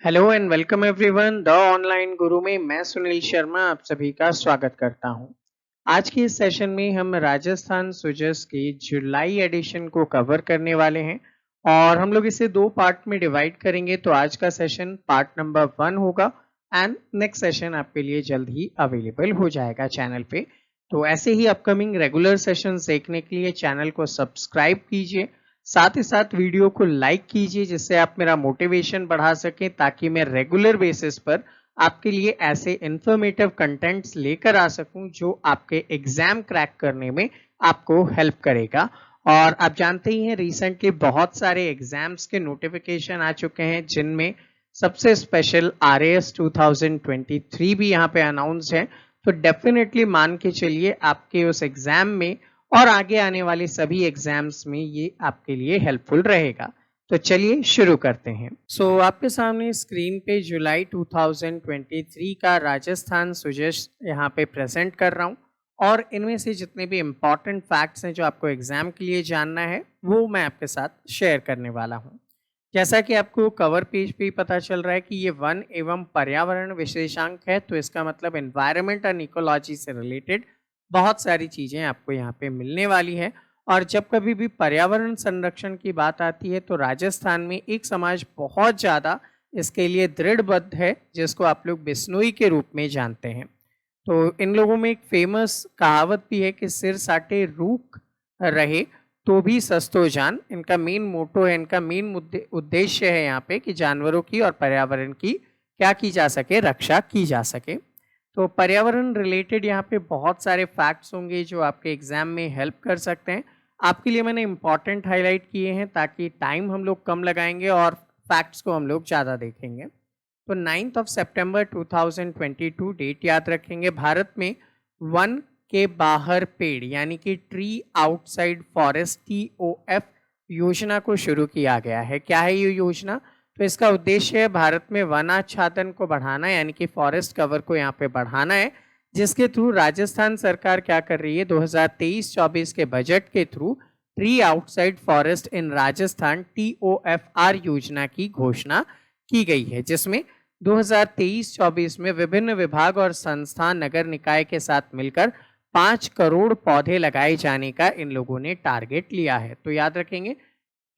Hello and welcome everyone the online गुरु में मैं सुनील शर्मा आप सभी का स्वागत करता हूं। आज के इस सेशन में हम राजस्थान सुजस के जुलाई एडिशन को कवर करने वाले हैं और हम लोग इसे दो पार्ट में डिवाइड करेंगे। तो आज का सेशन पार्ट नंबर 1 होगा एंड नेक्स्ट सेशन आपके लिए जल्द ही अवेलेबल हो जाएगा चैनल पे। तो ऐसे ही अपकमिंग रेगुलर सेशन देखने के लिए चैनल को सब्सक्राइब कीजिए, साथ ही साथ वीडियो को लाइक कीजिए जिससे आप मेरा मोटिवेशन बढ़ा सकें ताकि मैं रेगुलर बेसिस पर आपके लिए ऐसे इंफॉर्मेटिव कंटेंट्स लेकर आ सकूं जो आपके एग्जाम क्रैक करने में आपको हेल्प करेगा। और आप जानते ही हैं रिसेंटली बहुत सारे एग्जाम्स के नोटिफिकेशन आ चुके हैं जिनमें सबसे स्पेशल RAS 2023 भी यहाँ पे अनाउंस है। तो डेफिनेटली मान के चलिए आपके उस एग्जाम में और आगे आने वाले सभी एग्जाम्स में ये आपके लिए हेल्पफुल रहेगा। तो चलिए शुरू करते हैं। आपके सामने स्क्रीन पे जुलाई 2023 का राजस्थान सुजस यहाँ पे प्रेजेंट कर रहा हूँ और इनमें से जितने भी इम्पॉर्टेंट फैक्ट्स हैं जो आपको एग्जाम के लिए जानना है वो मैं आपके साथ शेयर करने वाला हूँ। जैसा कि आपको कवर पेज पे ही पता चल रहा है कि ये वन एवं पर्यावरण विशेषांक है, तो इसका मतलब एनवायरनमेंट एंड इकोलॉजी से रिलेटेड बहुत सारी चीज़ें आपको यहाँ पे मिलने वाली है। और जब कभी भी पर्यावरण संरक्षण की बात आती है तो राजस्थान में एक समाज बहुत ज़्यादा इसके लिए दृढ़बद्ध है जिसको आप लोग बिश्नोई के रूप में जानते हैं। तो इन लोगों में एक फेमस कहावत भी है कि सिर साटे रूख रहे तो भी सस्तो जान। इनका मेन मोटो है, इनका मेन उद्देश्य है यहाँ पे कि जानवरों की और पर्यावरण की क्या की जा सके, रक्षा की जा सके। तो पर्यावरण रिलेटेड यहाँ पे बहुत सारे फैक्ट्स होंगे जो आपके एग्जाम में हेल्प कर सकते हैं। आपके लिए मैंने इंपॉर्टेंट हाईलाइट किए हैं ताकि टाइम हम लोग कम लगाएंगे और फैक्ट्स को हम लोग ज़्यादा देखेंगे। तो 9 सितंबर 2022 डेट याद रखेंगे। भारत में वन के बाहर पेड़ यानी कि ट्री आउटसाइड फॉरेस्ट TOF योजना को शुरू किया गया है। क्या है ये योजना? तो इसका उद्देश्य है भारत में वनाच्छादन को बढ़ाना यानी कि फॉरेस्ट कवर को यहाँ पे बढ़ाना है, जिसके थ्रू राजस्थान सरकार क्या कर रही है 2023-24 के बजट के थ्रू ट्री आउटसाइड फॉरेस्ट इन राजस्थान TOFR योजना की घोषणा की गई है, जिसमें 2023-24 में विभिन्न विभाग और संस्थान नगर निकाय के साथ मिलकर 5 करोड़ पौधे लगाए जाने का इन लोगों ने टारगेट लिया है। तो याद रखेंगे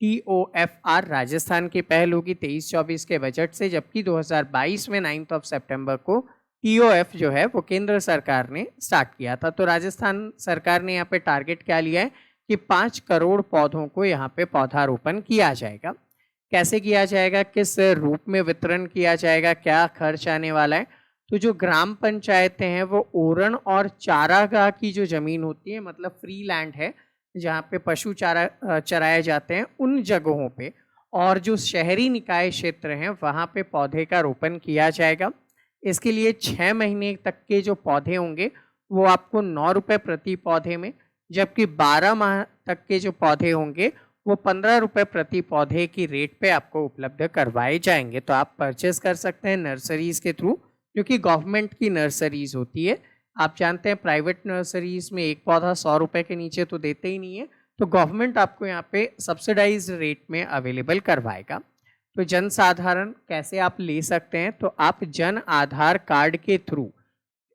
TOFR राजस्थान की पहल होगी 23-24 के बजट से, जबकि 2022 में 9 सितंबर को TOF जो है वो केंद्र सरकार ने स्टार्ट किया था। तो राजस्थान सरकार ने यहाँ पे टारगेट क्या लिया है कि 5 करोड़ पौधों को यहाँ पे पौधारोपण किया जाएगा। कैसे किया जाएगा, किस रूप में वितरण किया जाएगा, क्या खर्च आने वाला है? तो जो ग्राम पंचायतें हैं वो ओरण और चारागाह की जो जमीन होती है, मतलब फ्री लैंड है जहाँ पे पशु चारा चराए जाते हैं, उन जगहों पे और जो शहरी निकाय क्षेत्र हैं वहाँ पे पौधे का रोपण किया जाएगा। इसके लिए 6 महीने तक के जो पौधे होंगे वो आपको 9 रुपये प्रति पौधे में, जबकि 12 माह तक के जो पौधे होंगे वो 15 रुपये प्रति पौधे की रेट पे आपको उपलब्ध करवाए जाएंगे। तो आप परचेस कर सकते हैं नर्सरीज के थ्रू, क्योंकि गवर्नमेंट की नर्सरीज होती है। आप जानते हैं प्राइवेट नर्सरीज में एक पौधा 100 रुपये के नीचे तो देते ही नहीं है, तो गवर्नमेंट आपको यहाँ पे सब्सिडाइज रेट में अवेलेबल करवाएगा। तो जन साधारण कैसे आप ले सकते हैं, तो आप जन आधार कार्ड के थ्रू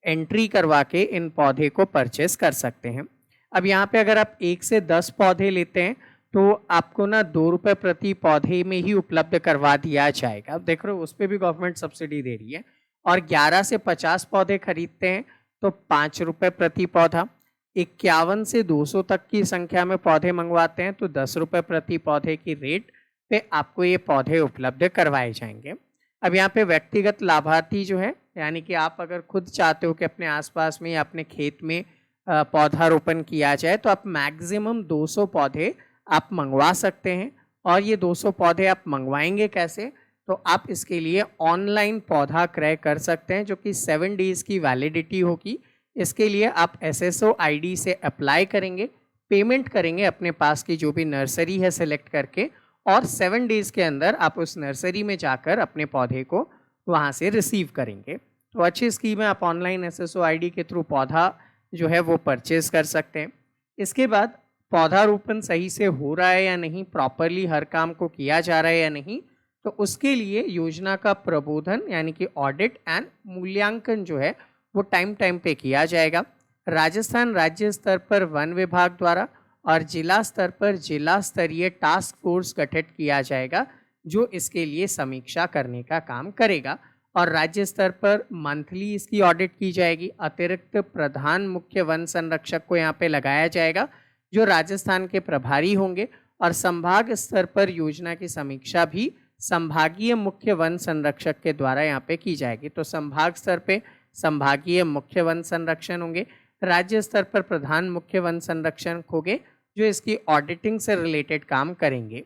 एंट्री करवा के इन पौधे को परचेस कर सकते हैं। अब यहाँ पे अगर आप 1 से 10 पौधे लेते हैं तो आपको ना 2 रुपये प्रति पौधे में ही उपलब्ध करवा दिया जाएगा। अब देख रहे हो उस पर भी गवर्नमेंट सब्सिडी दे रही है। और 11 से 50 पौधे खरीदते हैं तो 5 रुपये प्रति पौधा। 51 से 200 तक की संख्या में पौधे मंगवाते हैं तो 10 रुपये प्रति पौधे की रेट पे आपको ये पौधे उपलब्ध करवाए जाएंगे। अब यहाँ पे व्यक्तिगत लाभार्थी जो है, यानी कि आप अगर खुद चाहते हो कि अपने आसपास में या अपने खेत में पौधारोपण किया जाए तो आप मैक्सिमम 200 पौधे आप मंगवा सकते हैं। और ये 200 पौधे आप मंगवाएंगे कैसे, तो आप इसके लिए ऑनलाइन पौधा क्रय कर सकते हैं जो कि 7 डेज़ की वैलिडिटी होगी। इसके लिए आप SSO ID से अप्लाई करेंगे, पेमेंट करेंगे अपने पास की जो भी नर्सरी है सेलेक्ट करके, और 7 डेज़ के अंदर आप उस नर्सरी में जाकर अपने पौधे को वहाँ से रिसीव करेंगे। तो अच्छी स्कीम है, आप ऑनलाइन SSO ID के थ्रू पौधा जो है वो परचेज कर सकते हैं। इसके बाद पौधारोपण सही से हो रहा है या नहीं, प्रॉपरली हर काम को किया जा रहा है या नहीं, तो उसके लिए योजना का प्रबोधन यानी कि ऑडिट एंड मूल्यांकन जो है वो टाइम टाइम पे किया जाएगा। राजस्थान राज्य स्तर पर वन विभाग द्वारा और जिला स्तर पर जिला स्तरीय टास्क फोर्स गठित किया जाएगा जो इसके लिए समीक्षा करने का काम करेगा। और राज्य स्तर पर मंथली इसकी ऑडिट की जाएगी। अतिरिक्त प्रधान मुख्य वन संरक्षक को यहाँ पे लगाया जाएगा जो राजस्थान के प्रभारी होंगे। और संभाग स्तर पर योजना की समीक्षा भी संभागीय मुख्य वन संरक्षक के द्वारा यहाँ पे की जाएगी। तो संभाग स्तर पे संभागीय मुख्य वन संरक्षण होंगे, राज्य स्तर पर प्रधान मुख्य वन संरक्षक होंगे जो इसकी ऑडिटिंग से रिलेटेड काम करेंगे।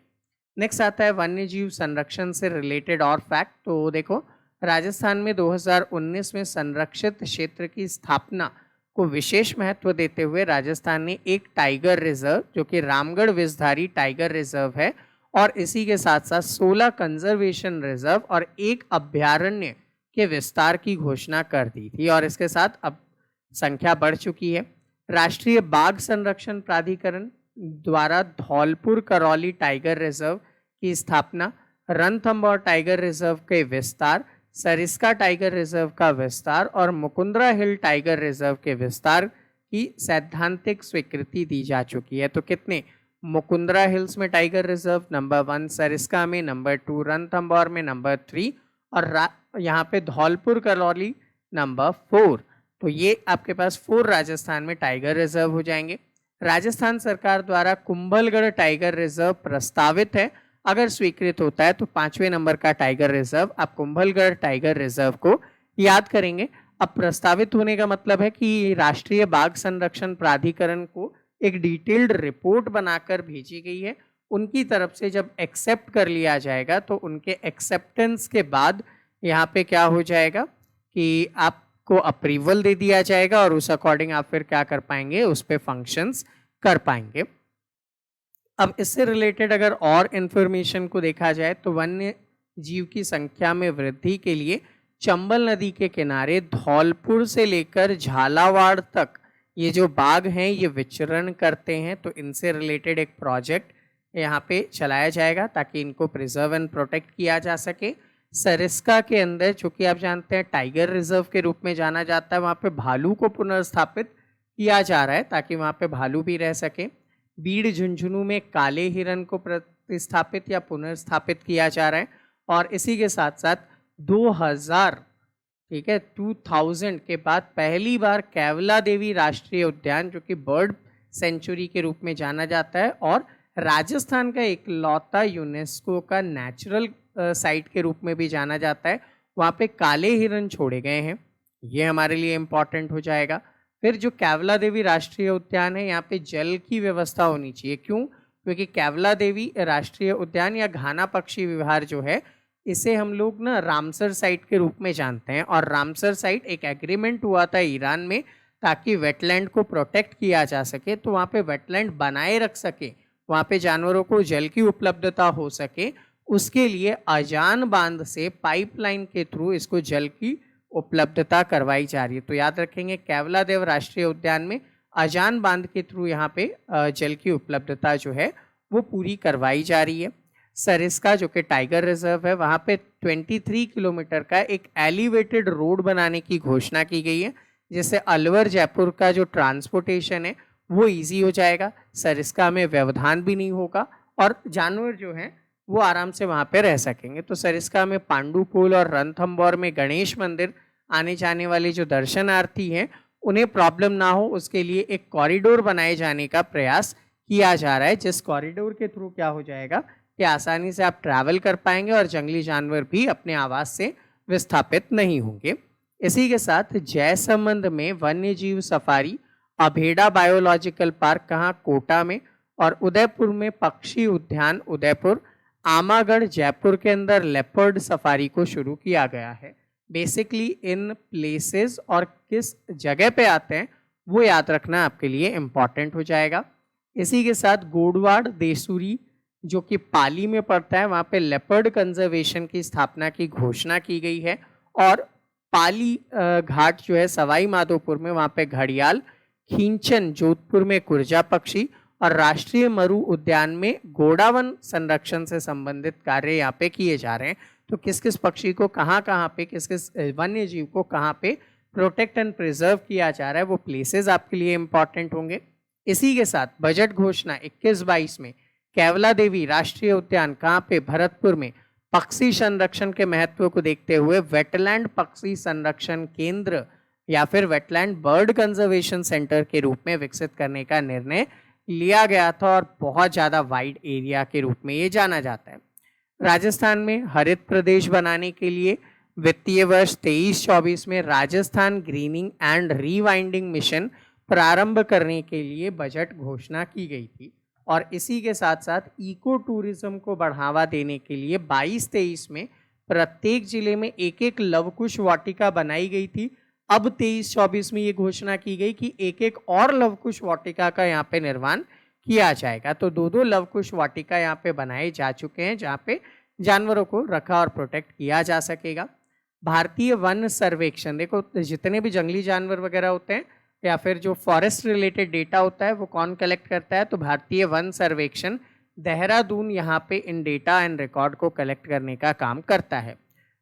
नेक्स्ट आता है वन्य जीव संरक्षण से रिलेटेड और फैक्ट। तो देखो, राजस्थान में 2019 में संरक्षित क्षेत्र की स्थापना को विशेष महत्व देते हुए राजस्थान ने एक टाइगर रिजर्व जो कि रामगढ़ विषधारी टाइगर रिजर्व है और इसी के साथ साथ 16 कंजर्वेशन रिजर्व और एक अभ्यारण्य के विस्तार की घोषणा कर दी थी और इसके साथ अब संख्या बढ़ चुकी है। राष्ट्रीय बाघ संरक्षण प्राधिकरण द्वारा धौलपुर करौली टाइगर रिजर्व की स्थापना, रणथंभौर टाइगर रिजर्व के विस्तार, सरिस्का टाइगर रिजर्व का विस्तार और मुकुंदरा हिल टाइगर रिजर्व के विस्तार की सैद्धांतिक स्वीकृति दी जा चुकी है। तो कितने? मुकुंदरा हिल्स में टाइगर रिजर्व नंबर 1, सरिस्का में नंबर 2, रणथंभौर में नंबर 3 और यहाँ पे धौलपुर करौली नंबर 4। तो ये आपके पास 4 राजस्थान में टाइगर रिजर्व हो जाएंगे। राजस्थान सरकार द्वारा कुंभलगढ़ टाइगर रिजर्व प्रस्तावित है। अगर स्वीकृत होता है तो 5वें नंबर का टाइगर रिजर्व आप कुंभलगढ़ टाइगर रिजर्व को याद करेंगे। अब प्रस्तावित होने का मतलब है कि राष्ट्रीय बाघ संरक्षण प्राधिकरण को एक डिटेल्ड रिपोर्ट बनाकर भेजी गई है। उनकी तरफ से जब एक्सेप्ट कर लिया जाएगा तो उनके एक्सेप्टेंस के बाद यहाँ पे क्या हो जाएगा कि आपको अप्रूवल दे दिया जाएगा और उस अकॉर्डिंग आप फिर क्या कर पाएंगे, उस पर फंक्शंस कर पाएंगे। अब इससे रिलेटेड अगर और इन्फॉर्मेशन को देखा जाए तो वन्य जीव की संख्या में वृद्धि के लिए चंबल नदी के किनारे धौलपुर से लेकर झालावाड़ तक ये जो बाघ हैं ये विचरण करते हैं। तो इनसे रिलेटेड एक प्रोजेक्ट यहाँ पे चलाया जाएगा ताकि इनको प्रिजर्व एंड प्रोटेक्ट किया जा सके। सरिस्का के अंदर, चूंकि आप जानते हैं टाइगर रिजर्व के रूप में जाना जाता है, वहाँ पे भालू को पुनर्स्थापित किया जा रहा है ताकि वहाँ पे भालू भी रह सके। बीड़ झुंझुनू में काले हिरन को प्रतिस्थापित या पुनर्स्थापित किया जा रहा है। और इसी के साथ साथ 2000 के बाद पहली बार कैवला देवी राष्ट्रीय उद्यान जो कि बर्ड सेंचुरी के रूप में जाना जाता है और राजस्थान का इकलौता यूनेस्को का नेचुरल साइट के रूप में भी जाना जाता है, वहाँ पे काले हिरन छोड़े गए हैं। ये हमारे लिए इम्पॉर्टेंट हो जाएगा। फिर जो कैवला देवी राष्ट्रीय उद्यान है, यहाँ पे जल की व्यवस्था होनी चाहिए। क्यों? क्योंकि कैवला देवी राष्ट्रीय उद्यान या घाना पक्षी विहार जो है इसे हम लोग ना रामसर साइट के रूप में जानते हैं और रामसर साइट एक एग्रीमेंट हुआ था ईरान में ताकि वेटलैंड को प्रोटेक्ट किया जा सके, तो वहाँ पे वेटलैंड बनाए रख सके, वहाँ पे जानवरों को जल की उपलब्धता हो सके, उसके लिए अजान बांध से पाइपलाइन के थ्रू इसको जल की उपलब्धता करवाई जा रही है। तो याद रखेंगे कैवला देव राष्ट्रीय उद्यान में अजान बांध के थ्रू यहाँ पे जल की उपलब्धता जो है वो पूरी करवाई जा रही है। सरिस्का जो कि टाइगर रिजर्व है, वहाँ पे 23 किलोमीटर का एक एलिवेटेड रोड बनाने की घोषणा की गई है जिससे अलवर जयपुर का जो ट्रांसपोर्टेशन है वो इजी हो जाएगा। सरिस्का में व्यवधान भी नहीं होगा और जानवर जो हैं वो आराम से वहाँ पे रह सकेंगे। तो सरिस्का में पांडुपोल और रणथंभौर में गणेश मंदिर आने जाने वाले जो दर्शनार्थी हैं उन्हें प्रॉब्लम ना हो, उसके लिए एक कॉरिडोर बनाए जाने का प्रयास किया जा रहा है, जिस कॉरिडोर के थ्रू क्या हो जाएगा कि आसानी से आप ट्रैवल कर पाएंगे और जंगली जानवर भी अपने आवास से विस्थापित नहीं होंगे। इसी के साथ जयसंबंध में वन्य जीव सफारी अभेड़ा बायोलॉजिकल पार्क कहाँ? कोटा में। और उदयपुर में पक्षी उद्यान उदयपुर, आमागढ़ जयपुर के अंदर लेपर्ड सफारी को शुरू किया गया है। बेसिकली इन प्लेसेस और किस जगह पे आते हैं वो याद रखना आपके लिए इम्पॉर्टेंट हो जाएगा। इसी के साथ गोडवाड़ देसूरी जो कि पाली में पड़ता है, वहाँ पे लेपर्ड कंजर्वेशन की स्थापना की घोषणा की गई है। और पाली घाट जो है सवाई माधोपुर में, वहाँ पे घड़ियाल, खींचन जोधपुर में कुरजा पक्षी और राष्ट्रीय मरु उद्यान में गोडावन संरक्षण से संबंधित कार्य यहाँ पे किए जा रहे हैं। तो किस किस पक्षी को कहाँ कहाँ पे, किस किस वन्य जीव को कहाँ पे प्रोटेक्ट एंड प्रिजर्व किया जा रहा है, वो प्लेसेस आपके लिए इंपॉर्टेंट होंगे। इसी के साथ बजट घोषणा 21-22 में कैवला देवी राष्ट्रीय उद्यान कहाँ पे, भरतपुर में, पक्षी संरक्षण के महत्व को देखते हुए वेटलैंड पक्षी संरक्षण केंद्र या फिर वेटलैंड बर्ड कंजर्वेशन सेंटर के रूप में विकसित करने का निर्णय लिया गया था और बहुत ज़्यादा वाइड एरिया के रूप में ये जाना जाता है। राजस्थान में हरित प्रदेश बनाने के लिए वित्तीय वर्ष 23-24 में राजस्थान ग्रीनिंग एंड रीवाइंडिंग मिशन प्रारंभ करने के लिए बजट घोषणा की गई थी। और इसी के साथ साथ इको टूरिज्म को बढ़ावा देने के लिए 22-23 में प्रत्येक जिले में एक एक लवकुश वाटिका बनाई गई थी। अब 23-24 में ये घोषणा की गई कि एक एक और लवकुश वाटिका का यहाँ पे निर्माण किया जाएगा। तो दो लवकुश वाटिका यहाँ पे बनाए जा चुके हैं जहाँ पे जानवरों को रखा और प्रोटेक्ट किया जा सकेगा। भारतीय वन सर्वेक्षण, देखो जितने भी जंगली जानवर वगैरह होते हैं या फिर जो फॉरेस्ट रिलेटेड डेटा होता है वो कौन कलेक्ट करता है, तो भारतीय वन सर्वेक्षण देहरादून यहाँ पे इन डेटा एंड रिकॉर्ड को कलेक्ट करने का काम करता है।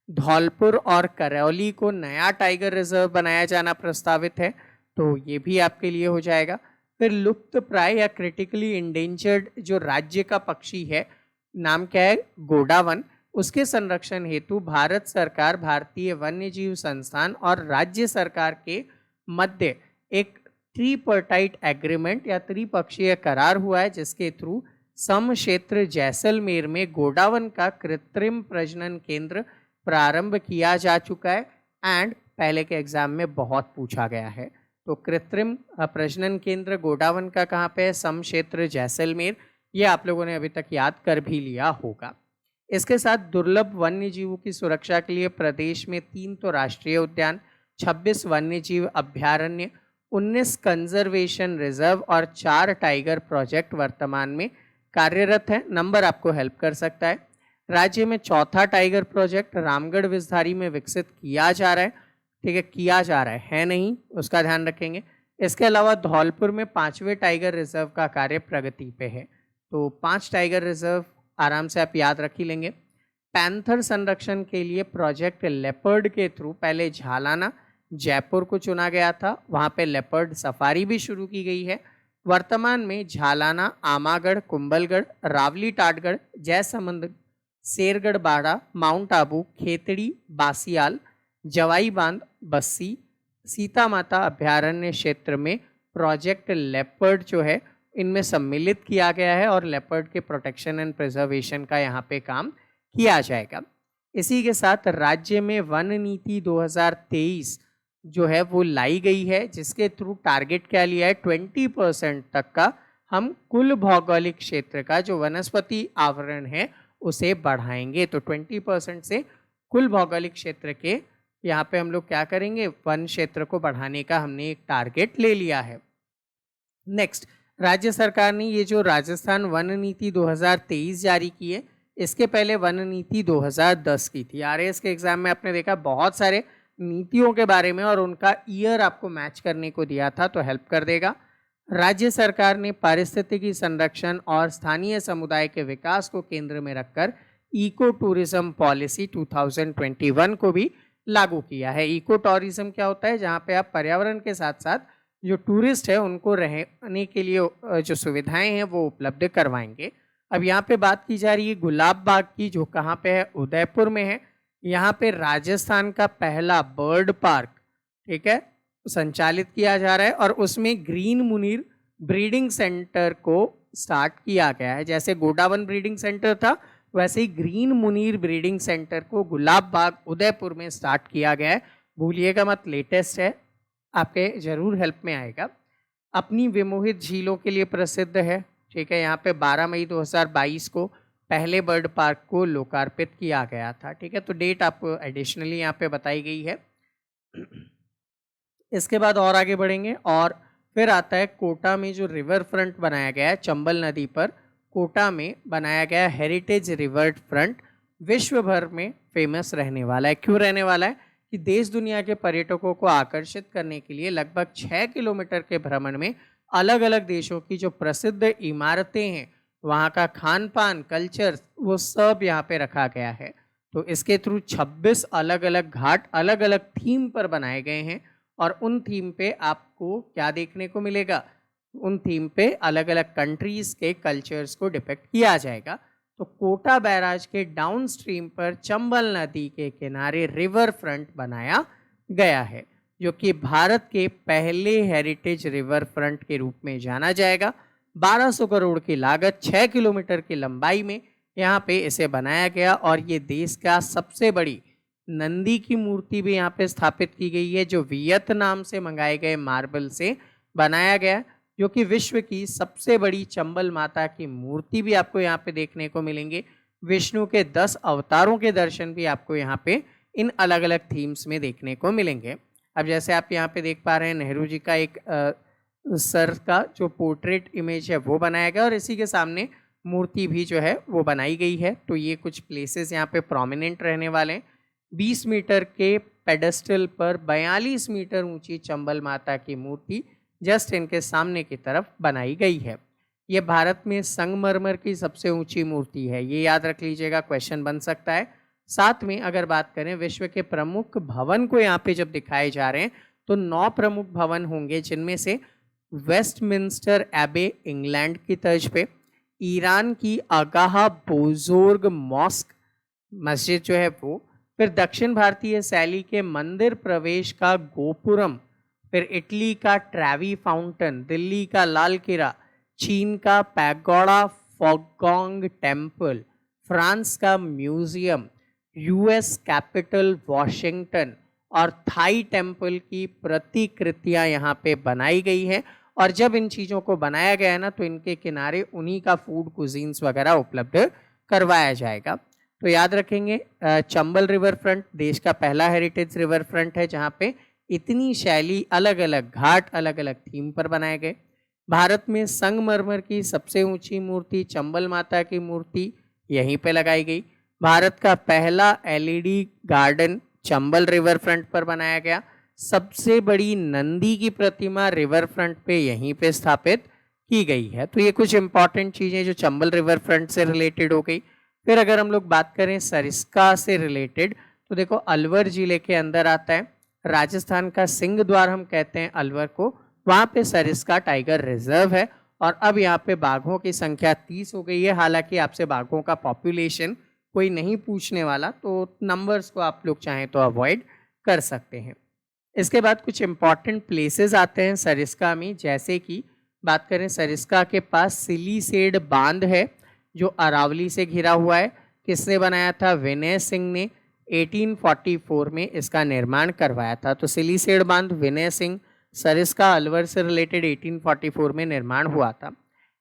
धौलपुर और करौली को नया टाइगर रिजर्व बनाया जाना प्रस्तावित है, तो ये भी आपके लिए हो जाएगा। फिर लुप्त प्राय या क्रिटिकली इंडेंजर्ड जो राज्य का पक्षी है, नाम क्या है, गोडावन, उसके संरक्षण हेतु भारत सरकार, भारतीय वन्य जीव संस्थान और राज्य सरकार के मध्य एक ट्रीपर्टाइट एग्रीमेंट या त्रिपक्षीय करार हुआ है, जिसके थ्रू सम क्षेत्र जैसलमेर में गोडावन का कृत्रिम प्रजनन केंद्र प्रारंभ किया जा चुका है। एंड पहले के एग्जाम में बहुत पूछा गया है, तो कृत्रिम प्रजनन केंद्र गोडावन का कहाँ पे है, सम क्षेत्र जैसलमेर, ये आप लोगों ने अभी तक याद कर भी लिया होगा। इसके साथ दुर्लभ वन्य जीवों की सुरक्षा के लिए प्रदेश में 3 तो राष्ट्रीय उद्यान, 26 वन्य जीव अभ्यारण्य, 19 कंजर्वेशन रिजर्व और 4 टाइगर प्रोजेक्ट वर्तमान में कार्यरत है। नंबर आपको हेल्प कर सकता है। राज्य में चौथा टाइगर प्रोजेक्ट रामगढ़ विषधारी में विकसित किया जा रहा है, ठीक है, किया जा रहा है नहीं, उसका ध्यान रखेंगे। इसके अलावा धौलपुर में 5वें टाइगर रिजर्व का कार्य प्रगति पे है, तो 5 टाइगर रिजर्व आराम से आप याद रख ही लेंगे। पैंथर संरक्षण के लिए प्रोजेक्ट लेपर्ड के थ्रू पहले झालाना जयपुर को चुना गया था, वहाँ पे लेपर्ड सफारी भी शुरू की गई है। वर्तमान में झालाना, आमागढ़, कुंभलगढ़, रावली टाटगढ़, जयसमंद, शेरगढ़ बाड़ा, माउंट आबू, खेतड़ी, बासियाल, जवाई बांध, बस्सी, सीता माता अभ्यारण्य क्षेत्र में प्रोजेक्ट लेपर्ड जो है इनमें सम्मिलित किया गया है और लेपर्ड के प्रोटेक्शन एंड प्रिजर्वेशन का यहाँ पे काम किया जाएगा। इसी के साथ राज्य में वन नीति 2023 जो है वो लाई गई है, जिसके थ्रू टारगेट क्या लिया है, 20% तक का हम कुल भौगोलिक क्षेत्र का जो वनस्पति आवरण है उसे बढ़ाएंगे। तो 20% से कुल भौगोलिक क्षेत्र के यहाँ पे हम लोग क्या करेंगे, वन क्षेत्र को बढ़ाने का हमने एक टारगेट ले लिया है। नेक्स्ट, राज्य सरकार ने ये जो राजस्थान वन नीति 2023 जारी की है, इसके पहले वन नीति 2010 की थी। आरएएस के एग्जाम में आपने देखा बहुत सारे नीतियों के बारे में और उनका ईयर आपको मैच करने को दिया था, तो हेल्प कर देगा। राज्य सरकार ने पारिस्थितिकी संरक्षण और स्थानीय समुदाय के विकास को केंद्र में रखकर इको टूरिज्म पॉलिसी 2021 को भी लागू किया है। इको टूरिज्म क्या होता है, जहाँ पे आप पर्यावरण के साथ साथ जो टूरिस्ट है उनको रहने के लिए जो सुविधाएं हैं वो उपलब्ध करवाएंगे। अब यहाँ पे बात की जा रही है गुलाब बाग की, जो कहाँ पे है, उदयपुर में है। यहाँ पे राजस्थान का पहला बर्ड पार्क, ठीक है, संचालित किया जा रहा है और उसमें ग्रीन मुनीर ब्रीडिंग सेंटर को स्टार्ट किया गया है। जैसे गोडावन ब्रीडिंग सेंटर था, वैसे ही ग्रीन मुनीर ब्रीडिंग सेंटर को गुलाब बाग उदयपुर में स्टार्ट किया गया है। भूलिएगा मत, लेटेस्ट है, आपके जरूर हेल्प में आएगा। अपनी विमोहित झीलों के लिए प्रसिद्ध है, ठीक है। यहाँ पे 12 मई 2022 को पहले बर्ड पार्क को लोकार्पित किया गया था, ठीक है। तो डेट आपको एडिशनली यहाँ पे बताई गई है। इसके बाद और आगे बढ़ेंगे और फिर आता है कोटा में जो रिवर फ्रंट बनाया गया है, चंबल नदी पर कोटा में बनाया गया हेरिटेज रिवर फ्रंट विश्व भर में फेमस रहने वाला है। क्यों रहने वाला है कि देश दुनिया के पर्यटकों को आकर्षित करने के लिए लगभग 6 किलोमीटर के भ्रमण में अलग अलग देशों की जो प्रसिद्ध इमारतें हैं, वहाँ का खान पान कल्चर, वो सब यहाँ पे रखा गया है। तो इसके थ्रू 26 अलग अलग घाट अलग अलग थीम पर बनाए गए हैं और उन थीम पे आपको क्या देखने को मिलेगा, उन थीम पे अलग अलग कंट्रीज के कल्चर्स को डिपिक्ट किया जाएगा। तो कोटा बैराज के डाउन स्ट्रीम पर चंबल नदी के किनारे रिवर फ्रंट बनाया गया है, जो कि भारत के पहले हेरिटेज रिवर फ्रंट के रूप में जाना जाएगा। 1200 करोड़ की लागत, 6 किलोमीटर की लंबाई में यहाँ पे इसे बनाया गया और ये देश का सबसे बड़ी नंदी की मूर्ति भी यहाँ पे स्थापित की गई है, जो वियतनाम से मंगाए गए मार्बल से बनाया गया, जो कि विश्व की सबसे बड़ी चंबल माता की मूर्ति भी आपको यहाँ पे देखने को मिलेंगे। विष्णु के 10 अवतारों के दर्शन भी आपको यहाँ पे इन अलग अलग थीम्स में देखने को मिलेंगे। अब जैसे आप यहाँ पे देख पा रहे हैं, नेहरू जी का एक सर का जो पोर्ट्रेट इमेज है वो बनाया गया और इसी के सामने मूर्ति भी जो है वो बनाई गई है। तो ये कुछ प्लेसेस यहाँ पे प्रोमिनेंट रहने वाले हैं। 20 मीटर के पेडेस्टल पर 42 मीटर ऊंची चंबल माता की मूर्ति जस्ट इनके सामने की तरफ बनाई गई है। ये भारत में संगमरमर की सबसे ऊंची मूर्ति है, ये याद रख लीजिएगा, क्वेश्चन बन सकता है। साथ में अगर बात करें विश्व के प्रमुख भवन को यहाँ पे जब दिखाए जा रहे हैं तो 9 प्रमुख भवन होंगे, जिनमें से वेस्टमिंस्टर एबे इंग्लैंड की तर्ज पे, ईरान की आगाह बोजोर्ग मॉस्क मस्जिद जो है वो, फिर दक्षिण भारतीय शैली के मंदिर प्रवेश का गोपुरम, फिर इटली का ट्रेवी फाउंटेन, दिल्ली का लाल किला, चीन का पैगोडा फॉगोंग टेम्पल, फ्रांस का म्यूजियम, यूएस कैपिटल वॉशिंगटन और थाई टेम्पल की प्रतिकृतियां यहाँ पे बनाई गई है। और जब इन चीज़ों को बनाया गया है ना, तो इनके किनारे उन्हीं का फूड कुजीन्स वगैरह उपलब्ध करवाया जाएगा। तो याद रखेंगे, चंबल रिवर फ्रंट देश का पहला हेरिटेज रिवर फ्रंट है जहाँ पे इतनी शैली, अलग अलग घाट अलग अलग थीम पर बनाए गए। भारत में संगमरमर की सबसे ऊंची मूर्ति चंबल माता की मूर्ति यहीं पे लगाई गई। भारत का पहला LED garden Chambal river front पर बनाया गया। सबसे बड़ी नंदी की प्रतिमा रिवर फ्रंट पे यहीं पे स्थापित की गई है। तो ये कुछ इंपॉर्टेंट चीजें जो चंबल रिवर फ्रंट से रिलेटेड हो गई। फिर अगर हम लोग बात करें सरिस्का से रिलेटेड, तो देखो अलवर जिले के अंदर आता है, राजस्थान का सिंह द्वार हम कहते हैं अलवर को, वहाँ पे सरिस्का टाइगर रिजर्व है और अब यहाँ पे बाघों की संख्या 30 हो गई है। हालांकि आपसे बाघों का पॉपुलेशन कोई नहीं पूछने वाला, तो नंबर्स को आप लोग चाहें तो अवॉइड कर सकते हैं। इसके बाद कुछ इंपॉर्टेंट प्लेसेस आते हैं सरिस्का में, जैसे कि बात करें सरिस्का के पास सिलीसेड बांध है जो अरावली से घिरा हुआ है। किसने बनाया था? विनय सिंह ने 1844 में इसका निर्माण करवाया था। तो सिलीसेड बांध विनय सिंह, सरिस्का अलवर से रिलेटेड 1844 में निर्माण हुआ था।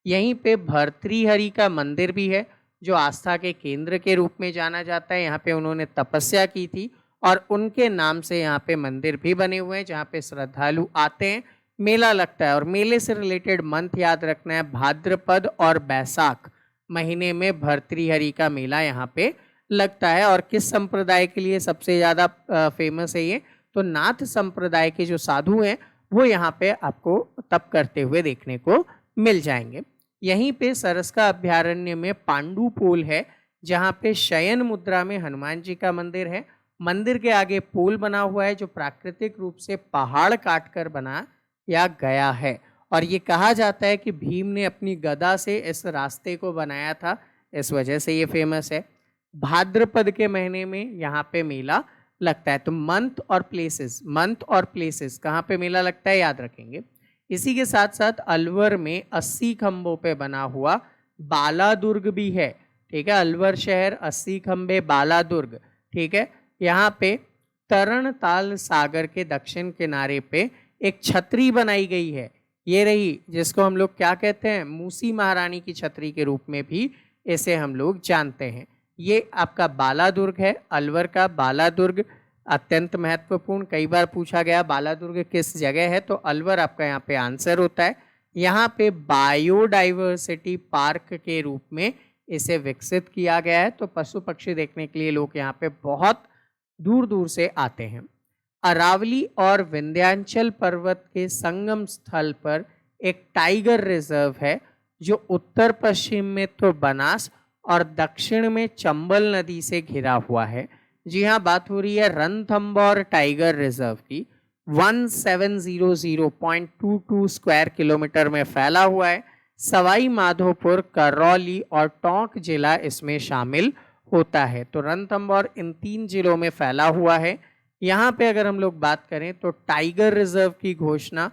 यहीं पे भर्तृहरि का मंदिर भी है जो आस्था के केंद्र के रूप में जाना जाता है। यहाँ पे उन्होंने तपस्या की थी और उनके नाम से यहाँ पे मंदिर भी बने हुए हैं जहाँ पे श्रद्धालु आते हैं, मेला लगता है। और मेले से रिलेटेड मंथ याद रखना है, भाद्रपद और बैसाख महीने में भर्तृहरि का मेला यहाँ पे लगता है। और किस संप्रदाय के लिए सबसे ज़्यादा फेमस है ये? तो नाथ संप्रदाय के जो साधु हैं वो यहाँ पे आपको तप करते हुए देखने को मिल जाएंगे। यहीं पे सरस्का अभ्यारण्य में पांडु पोल है जहाँ पे शयन मुद्रा में हनुमान जी का मंदिर है। मंदिर के आगे पोल बना हुआ है जो प्राकृतिक रूप से पहाड़ काटकर बनाया गया है और ये कहा जाता है कि भीम ने अपनी गदा से इस रास्ते को बनाया था, इस वजह से ये फेमस है। भाद्रपद के महीने में यहाँ पे मेला लगता है। तो मंथ और प्लेसेस कहाँ पे मेला लगता है याद रखेंगे। इसी के साथ साथ अलवर में 80 खंभों पे बना हुआ बाला दुर्ग भी है, ठीक है। अलवर शहर 80 खंभे बाला दुर्ग, ठीक है। यहाँ पे तरणताल सागर के दक्षिण किनारे पे एक छतरी बनाई गई है, ये रही, जिसको हम लोग क्या कहते हैं? मूसी महारानी की छतरी के रूप में भी इसे हम लोग जानते हैं। ये आपका बाला दुर्ग है, अलवर का बाला दुर्ग अत्यंत महत्वपूर्ण, कई बार पूछा गया बाला दुर्ग किस जगह है, तो अलवर आपका यहाँ पे आंसर होता है। यहाँ पे बायोडाइवर्सिटी पार्क के रूप में इसे विकसित किया गया है। तो पशु पक्षी देखने के लिए लोग यहाँ पे बहुत दूर दूर से आते हैं। अरावली और विंध्याचल पर्वत के संगम स्थल पर एक टाइगर रिजर्व है जो उत्तर पश्चिम में तो बनास और दक्षिण में चंबल नदी से घिरा हुआ है। जी हाँ, बात हो रही है रणथंभौर टाइगर रिजर्व की। 1700.22 स्क्वायर किलोमीटर में फैला हुआ है। सवाई माधोपुर, करौली और टोंक जिला इसमें शामिल होता है। तो रणथंभौर इन 3 जिलों में फैला हुआ है। यहाँ पे अगर हम लोग बात करें तो टाइगर रिजर्व की घोषणा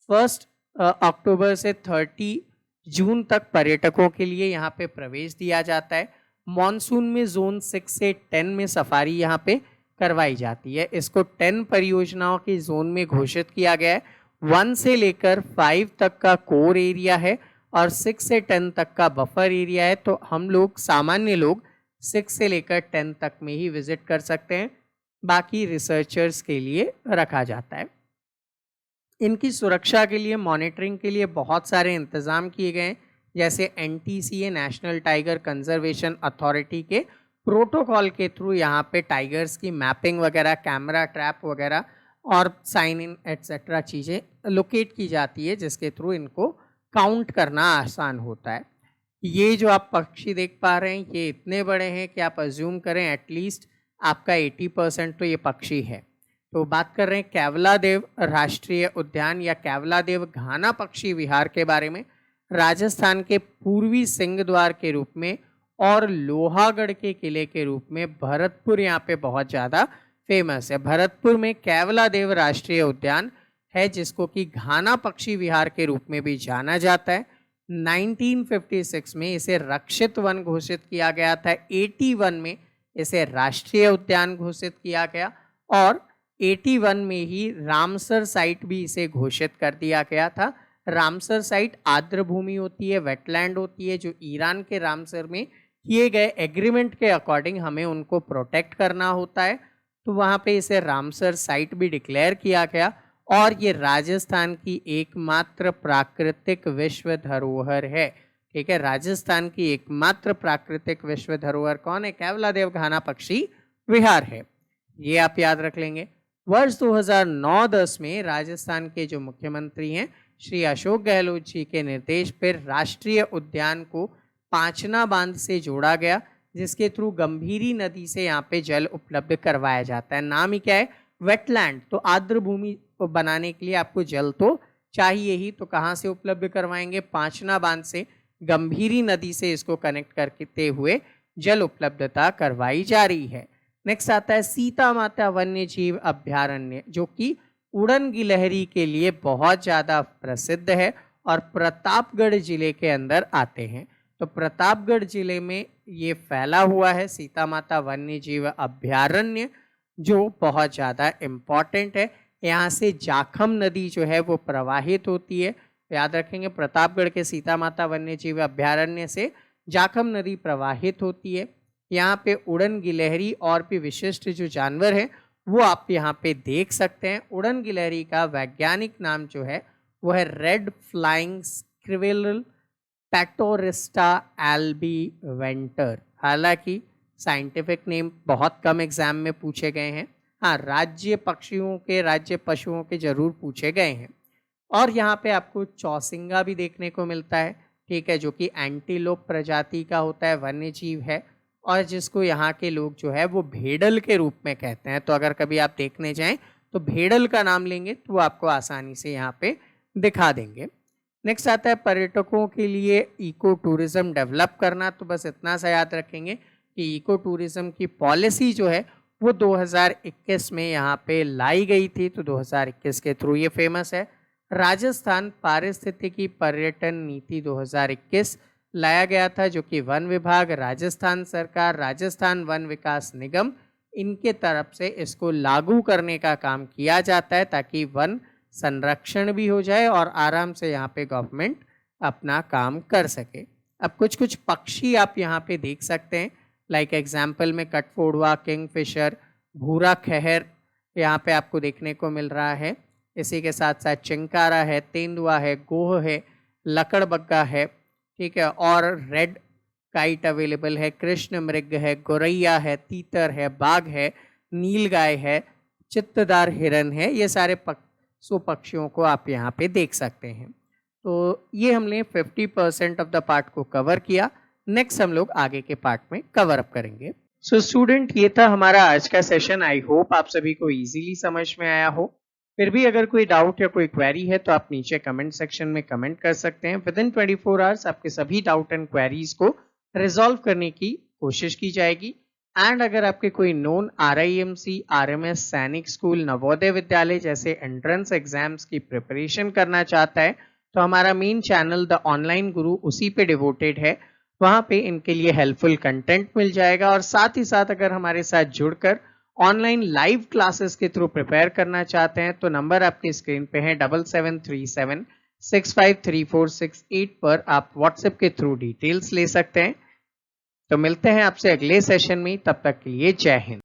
1 अक्टूबर से 30 जून तक पर्यटकों के लिए यहाँ पे प्रवेश दिया जाता है। मॉनसून में जोन 6 से 10 में सफारी यहाँ पे करवाई जाती है। इसको 10 परियोजनाओं के जोन में घोषित किया गया है। 1 से लेकर 5 तक का कोर एरिया है और 6 से 10 तक का बफर एरिया है। तो हम लोग सामान्य लोग 6 से लेकर 10 तक में ही विजिट कर सकते हैं, बाकी रिसर्चर्स के लिए रखा जाता है। इनकी सुरक्षा के लिए, मॉनिटरिंग के लिए बहुत सारे इंतजाम किए गए हैं, जैसे NTCA national tiger conservation authority के प्रोटोकॉल के थ्रू यहाँ पे टाइगर्स की मैपिंग वगैरह, कैमरा ट्रैप वगैरह और साइन इन एट्सेट्रा चीज़ें लोकेट की जाती है, जिसके थ्रू इनको काउंट करना आसान होता है। ये जो आप पक्षी देख पा रहे हैं ये इतने बड़े हैं कि आप अज्यूम करें एटलीस्ट आपका 80% तो ये पक्षी है। तो बात कर रहे हैं केवलादेव राष्ट्रीय उद्यान या केवलादेव घाना पक्षी विहार के बारे में। राजस्थान के पूर्वी सिंह द्वार के रूप में और लोहागढ़ के किले के रूप में भरतपुर यहाँ पे बहुत ज़्यादा फेमस है। भरतपुर में केवलादेव राष्ट्रीय उद्यान है, जिसको कि घाना पक्षी विहार के रूप में भी जाना जाता है। 1956 में इसे रक्षित वन घोषित किया गया था। 81 में इसे राष्ट्रीय उद्यान घोषित किया गया और 81 में ही रामसर साइट भी इसे घोषित कर दिया गया था। रामसर साइट आर्द्र भूमि होती है, वेटलैंड होती है, जो ईरान के रामसर में किए गए एग्रीमेंट के अकॉर्डिंग हमें उनको प्रोटेक्ट करना होता है। तो वहाँ पे इसे रामसर साइट भी डिक्लेयर किया गया और ये राजस्थान की एकमात्र प्राकृतिक विश्व धरोहर है। ठीक है, राजस्थान की एकमात्र प्राकृतिक विश्व धरोहर कौन है? केवलादेव घाना पक्षी विहार है। ये आप याद रख लेंगे। वर्ष 2009-10 में राजस्थान के जो मुख्यमंत्री हैं श्री अशोक गहलोत जी के निर्देश पर राष्ट्रीय उद्यान को पांचना बांध से जोड़ा गया, जिसके थ्रू गंभीरी नदी से यहाँ पे जल उपलब्ध करवाया जाता है। नाम ही क्या है? वेटलैंड। तो आर्द्र भूमि को बनाने के लिए आपको जल तो चाहिए ही, तो कहाँ से उपलब्ध करवाएंगे? पांचना बांध से, गंभीरी नदी से इसको कनेक्ट करते हुए जल उपलब्धता करवाई जा रही है। नेक्स्ट आता है सीता माता वन्य जीव अभ्यारण्य, जो कि उड़न गिलहरी के लिए बहुत ज़्यादा प्रसिद्ध है और प्रतापगढ़ जिले के अंदर आते हैं। तो प्रतापगढ़ जिले में ये फैला हुआ है सीता माता वन्य जीव अभ्यारण्य, जो बहुत ज़्यादा इम्पॉर्टेंट है। यहाँ से जाखम नदी जो है वो प्रवाहित होती है। याद रखेंगे, प्रतापगढ़ के सीता माता वन्य जीव अभ्यारण्य से जाखम नदी प्रवाहित होती है। यहाँ पे उड़न गिलहरी और भी विशिष्ट जो जानवर हैं वो आप यहाँ पे देख सकते हैं। उड़न गिलहरी का वैज्ञानिक नाम जो है वो है red flying squirrel Petaurista albiventer. हालांकि साइंटिफिक नेम बहुत कम एग्जाम में पूछे गए हैं। हाँ, राज्य पक्षियों के, राज्य पशुओं के जरूर पूछे गए हैं। और यहाँ पे आपको चौसिंगा भी देखने को मिलता है, ठीक है, जो कि एंटीलोप प्रजाति का होता है, वन्य जीव है और जिसको यहाँ के लोग जो है वो भेड़ल के रूप में कहते हैं। तो अगर कभी आप देखने जाएं तो भेड़ल का नाम लेंगे तो वो आपको आसानी से यहाँ पे दिखा देंगे। नेक्स्ट आता है पर्यटकों के लिए इको टूरिज्म डेवलप करना। तो बस इतना सा याद रखेंगे कि इको टूरिज्म की पॉलिसी जो है वो 2021 में यहाँ पे लाई गई थी। तो 2021 के थ्रू ये फेमस है। राजस्थान पारिस्थितिकी पर्यटन नीति 2021 लाया गया था, जो कि वन विभाग, राजस्थान सरकार, राजस्थान वन विकास निगम, इनके तरफ से इसको लागू करने का काम किया जाता है ताकि वन संरक्षण भी हो जाए और आराम से यहाँ पे गवर्नमेंट अपना काम कर सके। अब कुछ कुछ पक्षी आप यहाँ पे देख सकते हैं, लाइक एग्जाम्पल में कटफोड़वा, किंगफिशर, भूरा खहर यहाँ पे आपको देखने को मिल रहा है। इसी के साथ साथ चिंकारा है, तेंदुआ है, गोह है, लकड़बग्गा है, ठीक है, और रेड काइट अवेलेबल है, कृष्ण मृग है, गोरैया है, तीतर है, बाघ है, नीलगाय है, चित्तदार हिरन है। ये सारे पक्षियों को आप यहाँ पे देख सकते हैं। तो ये हमने 50% ऑफ द पार्ट को कवर किया। नेक्स्ट हम लोग आगे के पार्ट में कवर अप करेंगे। सो स्टूडेंट, ये था हमारा आज का सेशन। आई होप आप सभी को इजीली समझ में आया हो। फिर भी अगर कोई डाउट या कोई क्वेरी है तो आप नीचे कमेंट सेक्शन में कमेंट कर सकते हैं। विद इन 24 आवर्स आपके सभी डाउट एंड क्वेरीज को रिजॉल्व करने की कोशिश की जाएगी। एंड अगर आपके कोई नोन RIMC, RMS, सैनिक स्कूल, नवोदय विद्यालय जैसे एंट्रेंस एग्जाम्स की प्रिपरेशन करना चाहता है तो हमारा मेन चैनल द ऑनलाइन गुरु उसी पे डिवोटेड है। वहां पे इनके लिए हेल्पफुल कंटेंट मिल जाएगा। और साथ ही साथ अगर हमारे साथ जुड़कर ऑनलाइन लाइव क्लासेस के थ्रू प्रिपेयर करना चाहते हैं तो नंबर आपके स्क्रीन पे है 7737653468 पर आप व्हाट्सएप के थ्रू डिटेल्स ले सकते हैं। तो मिलते हैं आपसे अगले सेशन में, तब तक के लिए जय हिंद।